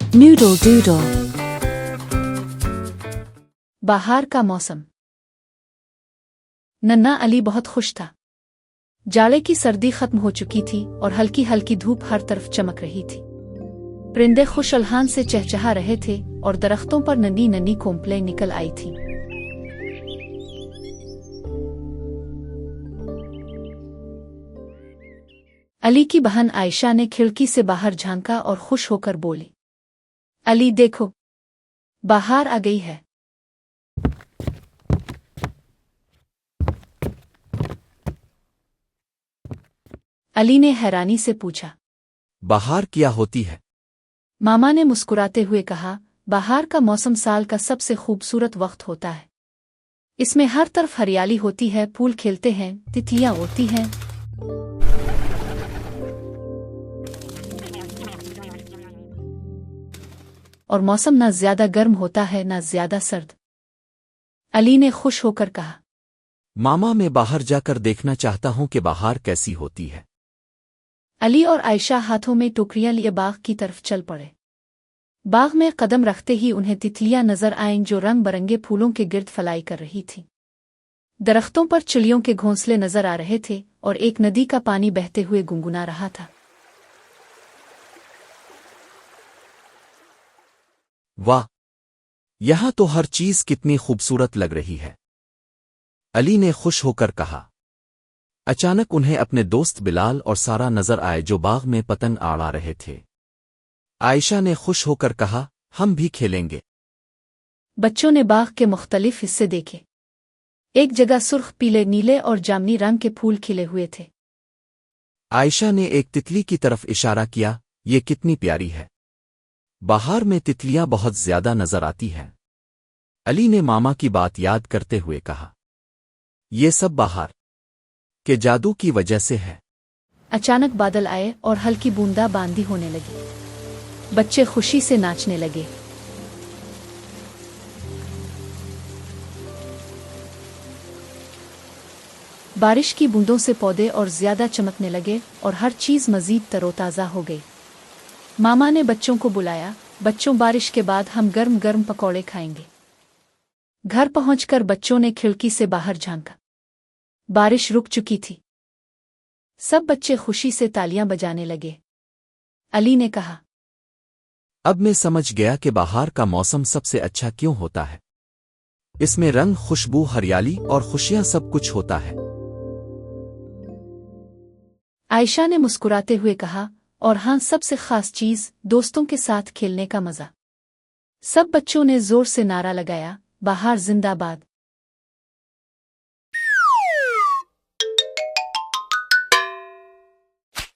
Noodle doodle. बाहर का मौसम। नन्ना अली बहुत खुश था। जाड़े की सर्दी खत्म हो चुकी थी और हल्की हल्की धूप हर तरफ चमक रही थी। परिंदे खुश अलहान से चहचहा रहे थे और दरख्तों पर नन्ही नन्ही कोंपलें निकल आई थीं। अली की बहन आयशा ने खिड़की से बाहर झांका और खुश होकर बोली, अली देखो, बाहर आ गई है। अली ने हैरानी से पूछा, बाहर क्या होती है? मामा ने मुस्कुराते हुए कहा, बाहर का मौसम साल का सबसे खूबसूरत वक्त होता है। इसमें हर तरफ हरियाली होती है, फूल खिलते हैं, तितलियां उड़ती हैं। और मौसम ना ज्यादा गर्म होता है ना ज्यादा सर्द। अली ने खुश होकर कहा, मामा मैं बाहर जाकर देखना चाहता हूं कि बाहर कैसी होती है। अली और आयशा हाथों में टोकरियां लिए बाग की तरफ चल पड़े। बाग में कदम रखते ही उन्हें तितलियां नजर आईं जो रंग बरंगे फूलों के गिर्द फलाई कर रही थीं। दरख्तों पर चिड़ियों के घोंसले नजर आ रहे थे और एक नदी का पानी बहते हुए गुनगुना रहा था। वाह, यहां तो हर चीज कितनी खूबसूरत लग रही है, अली ने खुश होकर कहा। अचानक उन्हें अपने दोस्त बिलाल और सारा नजर आए जो बाग में पतंग आड़ा रहे थे। आयशा ने खुश होकर कहा, हम भी खेलेंगे। बच्चों ने बाग के मुख्तलिफ हिस्से देखे। एक जगह सुर्ख पीले, नीले और जामनी रंग के फूल खिले हुए थे। आयशा ने एक तितली की तरफ इशारा किया, ये कितनी प्यारी है। बाहर में तितलियां बहुत ज्यादा नजर आती हैं। अली ने मामा की बात याद करते हुए कहा, ये सब बाहर के जादू की वजह से है। अचानक बादल आए और हल्की बूंदा बांदी होने लगी। बच्चे खुशी से नाचने लगे। बारिश की बूंदों से पौधे और ज्यादा चमकने लगे और हर चीज मजीद तरोताजा हो गई। मामा ने बच्चों को बुलाया, बच्चों बारिश के बाद हम गर्म गर्म पकौड़े खाएंगे। घर पहुंचकर बच्चों ने खिड़की से बाहर झांका। बारिश रुक चुकी थी। सब बच्चे खुशी से तालियां बजाने लगे। अली ने कहा, अब मैं समझ गया कि बाहर का मौसम सबसे अच्छा क्यों होता है। इसमें रंग, खुशबू, हरियाली और खुशियां सब कुछ होता है। आयशा ने मुस्कुराते हुए कहा, और हाँ, सबसे खास चीज दोस्तों के साथ खेलने का मजा। सब बच्चों ने जोर से नारा लगाया, बाहर जिंदाबाद।